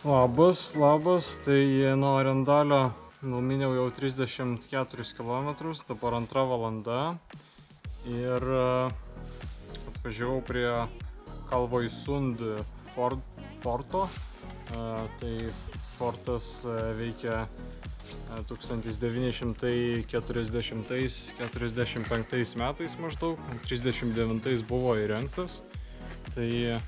Labas, tai nuo Arendalio numiniau jau 34 km, dabar 2 valanda ir atvažiavau prie Kalvoisund forto. Tai fortas veikia 1940–45 metais maždaug, 39 buvo įrengtas. Tai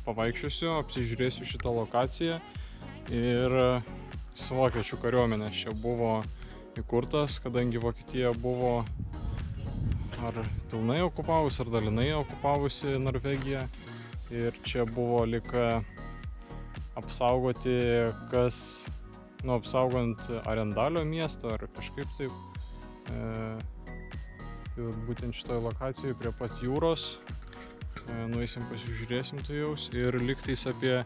pavaikščiosiu, apsižiūrėsiu šitą lokaciją ir su vokiečių kariuomenės čia buvo įkurtas, kadangi Vokietija buvo ar pilnai okupavusi, ar dalinai okupavusi Norvegiją. Ir čia buvo lyg apsaugoti apsaugant Arendalio miestą ar kažkaip taip. Tai būtent šitoje lokacijoje prie pat jūros. Nueisim pasižiūrėsim tai jaus ir lygtais apie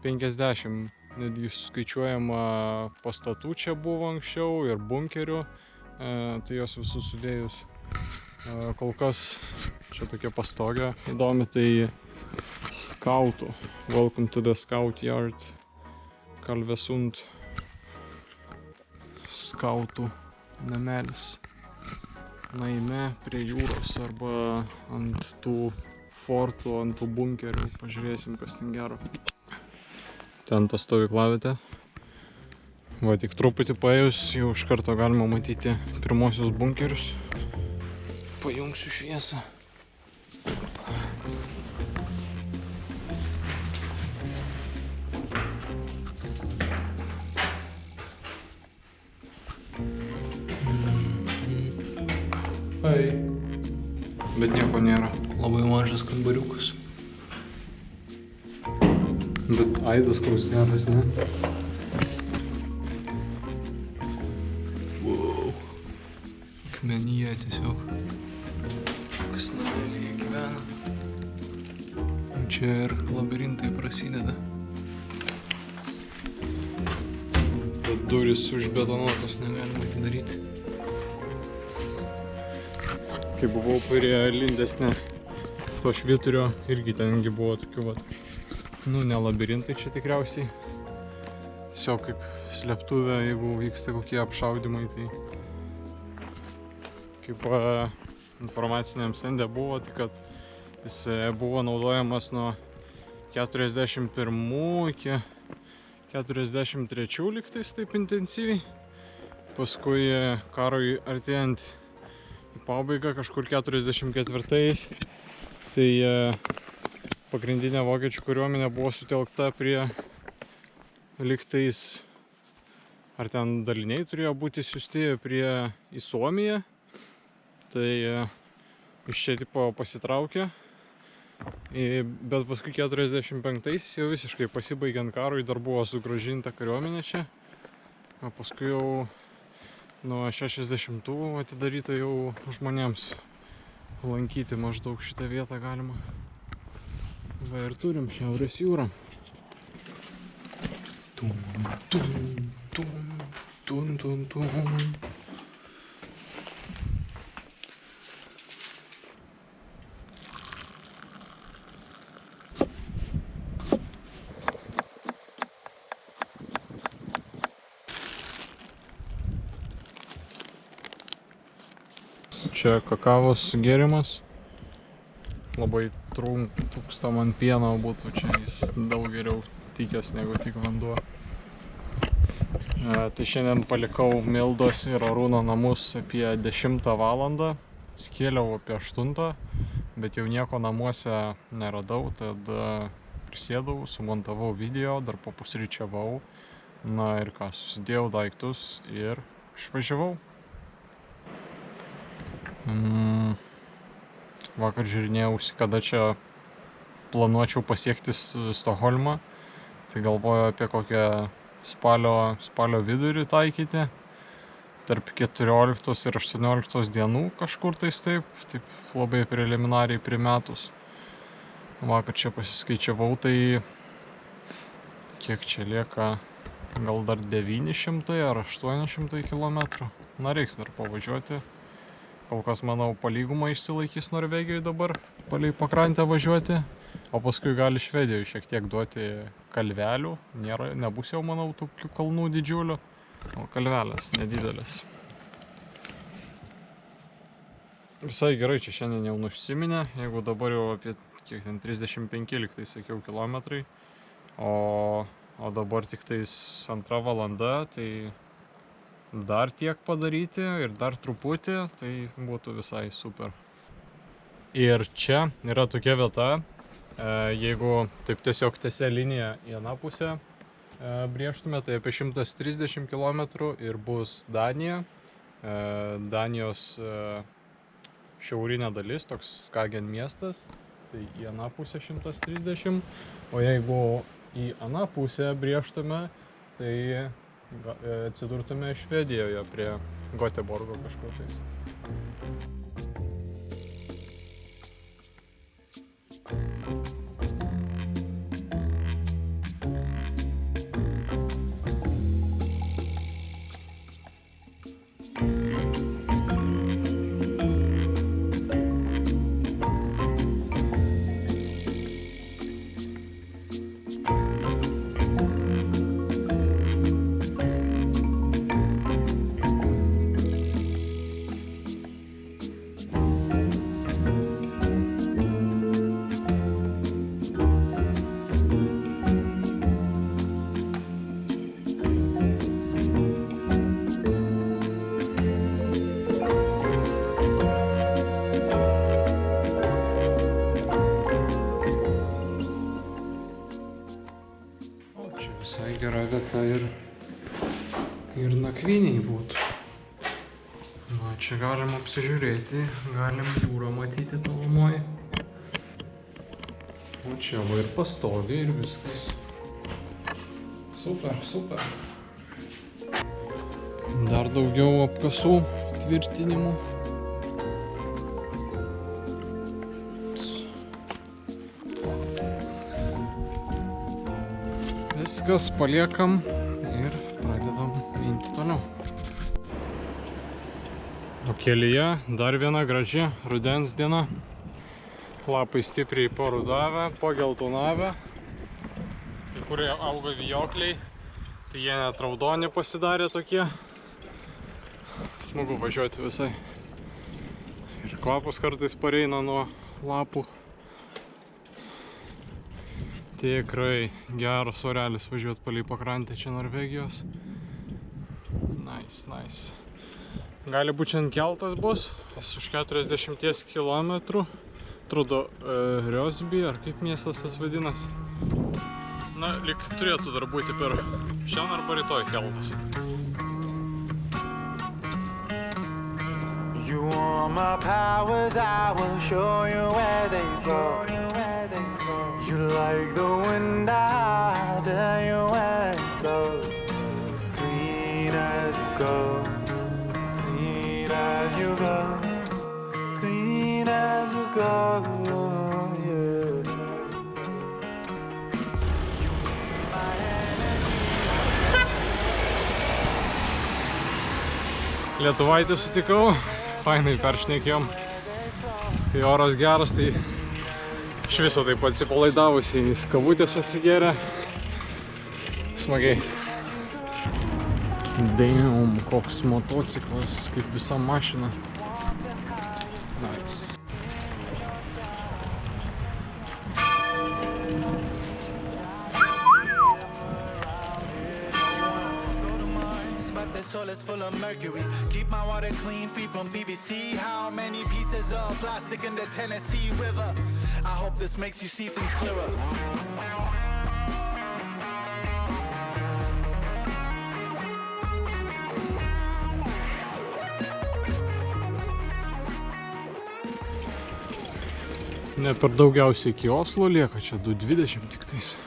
50 netgi skaičiuojama pastatų čia buvo anksčiau ir bunkerių, tai jos visus sudėjus. Kol kas čia tokia pastogė įdomi, tai skautų. Welcome to the Scout Yard, Kalvesund skautų namelis. Naime prie jūros arba ant tų fortų, ant tų bunkerių. Pažiūrėsim, kas ten gero. Ten ta stovyklavietė. Va, tik truputį paėjus, jau iš karto galima matyti pirmosius bunkerius. Pajungsiu šviesą. Ai. Bet nieko nėra. Labai mažas kambariukas. Bet aidas koks geras, ne? Wow. Akmenyje tiesiog. Kas namelyje gyvena. Čia ir labirintai prasideda. Bet durys užbetonuotos, negalima atidaryti. Kai buvau prie lindesnės to švyturio, irgi tengi buvo tokių vat, ne labirintai čia tikriausiai. Tiesiog kaip slėptuvė, jeigu vyksta kokie apšaudymai, tai kaip informaciniam stende buvo, tai kad jis buvo naudojamas nuo 41 iki 43 lygtais taip intensyviai. Paskui karui artėjant į pabaigą kažkur 44-ais, tai pagrindinė vokiečių kariuomenė buvo sutelkta prie lygtais, ar ten daliniai turėjo būti siųsti į Suomiją. Tai iš čia tipo pasitraukė, bet paskui 45-ais jau visiškai pasibaigiant karui dar buvo sugrąžinta kariuomenė čia. O paskui jau nuo 60-ų atidaryta jau žmonėms lankyti maždaug šitą vietą galima. Va ir turim Šiaurės jūrą. Tum, tum, tum, tum, tum, tum. Čia kakavos gėrimas. Labai trūksta man pieno būtų, čia jis daug geriau tikęs negu tik vanduo. Tai šiandien palikau Mildos ir Arūno namus apie 10 valandą. Atsikėliau apie 8, bet jau nieko namuose neradau, tad prisėdau, sumontavau video, dar papusryčiavau. Na ir ką, susidėjau daiktus ir išvažiavau. Vakar žiūrinėjausi, kada čia planuočiau pasiekti Stokholmą. Tai galvoju apie kokią spalio vidurį taikyti. Tarp 14 ir 18 dienų kažkur tais taip labai preliminariai primetus. Vakar čia pasiskaičiavau, tai kiek čia lieka, gal dar 900 ar 800 km. Na, reiks dar pavažiuoti Kol kas, manau, palygumą išsilaikys Norvegijoje dabar, palei pakrantę važiuoti, o paskui gali Švedijoje šiek tiek duoti kalvelių. Nebus jau, manau, tokių kalnų didžiulių, o kalvelės nedidelės. Visai gerai čia šiandien jau užsiminė, jeigu dabar jau apie kiek ten 35 liktai, sakiau, kilometrai, o dabar tik tais 2 valanda, tai dar tiek padaryti ir dar truputį, tai būtų visai super. Ir čia yra tokia vieta, jeigu taip tiesiog tiesia linija į aną pusę brėžtume, tai apie 130 km ir bus Danija, Danijos šiaurinė dalis, toks Skagen miestas, tai į aną pusę 130, o jeigu į aną pusę brėžtume, tai atsidurtume Švedijoje prie Göteborgo kažkokiais. Visai gera vieta ir nakvyniai būtų. Va, čia galim apsižiūrėti, galim jūrą matyti tolumoje. O čia va ir pastovi ir viskas. Super, super. Dar daugiau apkasų, tvirtinimų. Viskas paliekam ir pradedam minti toliau. O kelyje dar viena graži rudens diena. Lapai stipriai parudavę, pageltonavę. Kai kurie auga vijokliai, tai jie net raudoni pasidarė tokie. Smagu važiuoti visai. Ir kvapas kartais pareina nuo lapų. Tikrai geras orelis važiuoti palei pakrantę čia Norvegijos. Nice, nice. Gali būti šiandien keltas bus, jis už 40 km. Atrodo Røsby, ar kaip miestas tas vadinasi. Na, lyg turėtų dar būti per šiandien arba rytoj keltas. You want my powers, I will show you where they go. You like the wind, I'll tell you where it goes. Clean as you go, clean as you go, clean as you go, yeah. You need my energy. Lietuvaitį sutikau, fainai peršnekėjom. Kai oras geras, tai iš viso taip atsipalaidavusi, kavutės atsigėrė. Smagiai. Damn, koks motociklas, kaip visa mašina. Nice. It's full of mercury. Keep my water clean, free from PVC. How many pieces of plastic in the Tennessee River? I hope this makes you see things clearer. Ne per daugiausiai iki Oslo lieka, čia 2:20 tik tais.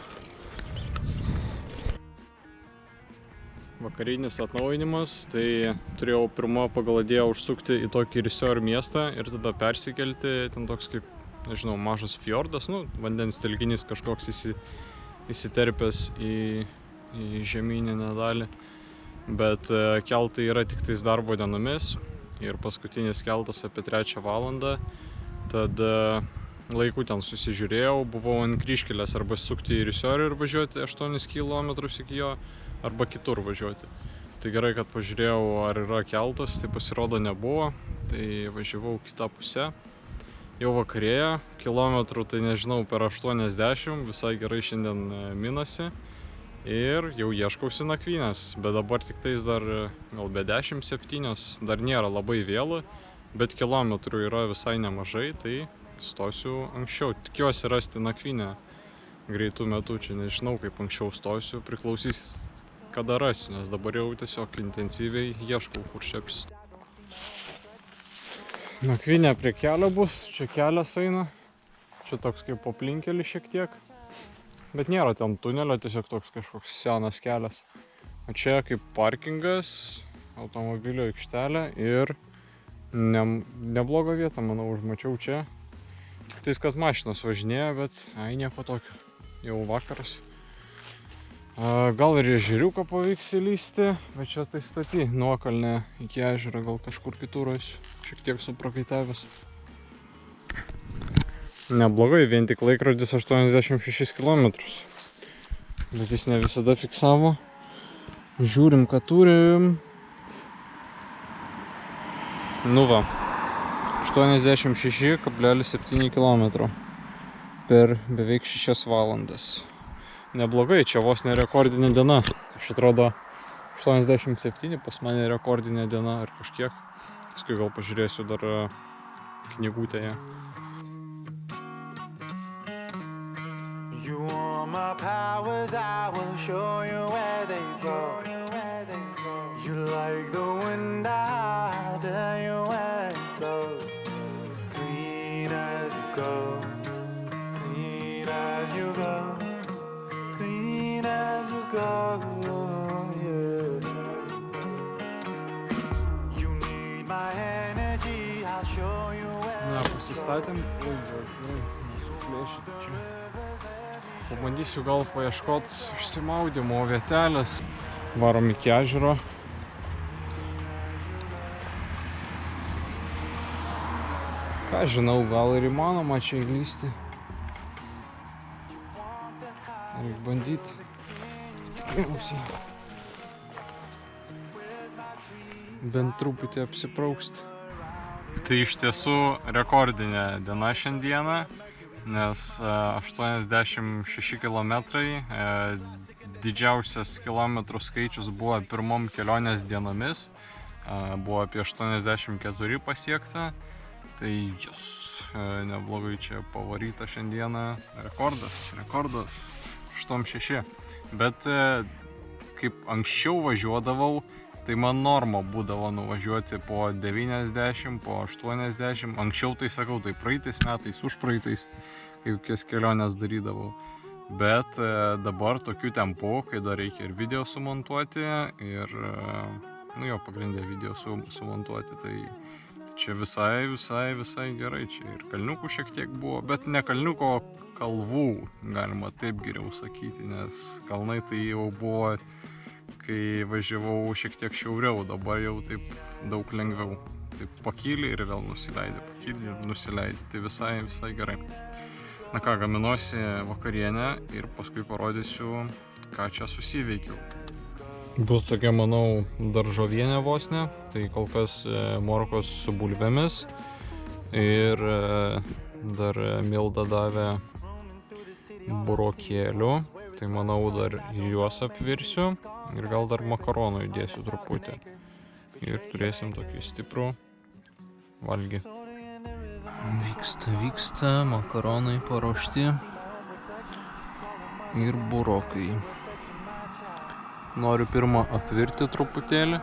Vakarinis atnaujinimas, tai turėjau pirmą pagal idėją užsukti į tokį Risør miestą ir tada persikelti, ten toks kaip, nežinau, mažas fjordas, nu, vandens telkinys kažkoks įsiterpęs į žemyninę dalį. Bet keltai yra tik tais darbo dienomis, ir paskutinis keltas apie 3 valandą. Tad laiku ten susižiūrėjau, buvau ant kryžkelės arba sukti į Rysiorį ir važiuoti 8 km iki jo, arba kitur važiuoti. Tai gerai, kad pažiūrėjau, ar yra keltas, tai pasirodo nebuvo, tai važiavau kitą pusę. Jau vakarėja, kilometrų tai nežinau, per 80, visai gerai šiandien minasi. Ir jau ieškausi nakvynės, bet dabar tik tais dar gal be 10-7, dar nėra labai vėlu, bet kilometrų yra visai nemažai, tai stosiu anksčiau. Tikiuosi rasti nakvynę greitų metų, čia nežinau kaip anksčiau stosiu, priklausys kada rasiu, nes dabar jau tiesiog intensyviai ieškau, kur čia apsistoti. Nakvynė prie kelio bus, čia kelias eina, čia toks kaip aplinkelis šiek tiek, bet nėra ten tunelio, tiesiog toks kažkoks senas kelias. O čia kaip parkingas, automobilio aikštelė ir nebloga vieta, manau, užmačiau čia. Tik tais, kad mašinos važinėja, bet nieko tokio, jau vakaras. Gal ir ežeriuką pavyks įlysti, bet čia tai staty, nuokalnė iki ežero, gal kažkur kitur esu, šiek tiek suprakaitavęs. Neblogai, vien tik laikrodis 86 km, bet jis ne visada fiksavo. Žiūrim, ką turim. Nu va, 86,7 km per beveik 6 valandas. Neblogai, čia vos ne rekordinė diena. Aš atrodo 87 pas mane rekordinė diena ar kažkiek. Paskui gal pažiūrėsiu dar knygutėje. You want my powers, I will show you where they go. You like the wind, I'll tell you where it blows. Clean as you go, clean as you go, clean as you go, yeah. You need my energy, I'll show you where. Na, pasistatėm, pabandysiu gal paieškot išsimaudimo vietelės. Varom iki ežero. Ką žinau, gal ir įmanoma čia įlysti. Reikia bandyti. Tikriausiai. Bent truputį apsiprauksti. Tai iš tiesų rekordinė diena šiandieną, nes 86 km, didžiausias kilometrų skaičius buvo pirmom kelionės dienomis, buvo apie 84 pasiekta. Tai neblogai čia pavaryta šiandieną, rekordas 86. Bet kaip anksčiau važiuodavau, tai man norma būdavo nuvažiuoti po 90, po 80. Anksčiau tai sakau, tai praeitais metais, užpraeitais, kai kokias keliones darydavau. Bet dabar tokiu tempu, kai dar reikia ir video sumontuoti, ir, pagrindė video sumontuoti, tai čia visai gerai, čia ir kalniukų šiek tiek buvo, bet ne kalniuko, kalvų, galima taip geriau sakyti, nes kalnai tai jau buvo, kai važiavau šiek tiek šiauriau, dabar jau taip daug lengviau. Taip pakyli ir vėl nusileidė, pakyli ir nusileidė, tai visai gerai. Na ką, gaminuosi vakarienę ir paskui parodysiu, ką čia susiveikiau. Bus tokia, manau, daržovienė vos ne, tai kol kas morkos su bulvėmis ir dar Milda davė burokėlių, tai manau dar juos apvirsiu ir gal dar makaronų įdėsiu truputį ir turėsim tokį stiprų valgį. Vyksta, makaronai paruošti ir burokai. Noriu pirmą apvirti truputėlį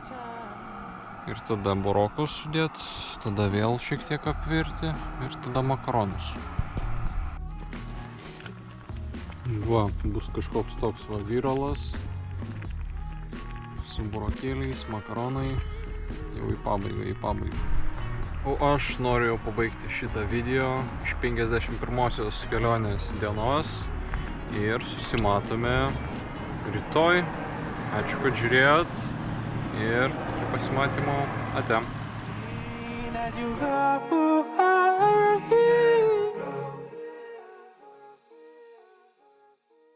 ir tada burokus sudėti, tada vėl šiek tiek apvirti ir tada makaronus. Va, bus kažkoks toks vyralas su burokėliais, makaronai, jau į pabaigą. O aš noriu jau pabaigti šitą video iš 51-osios kelionės dienos ir susimatome rytoj. Ačiū, kad žiūrėjot ir iki pasimatymo. Ate. as you go.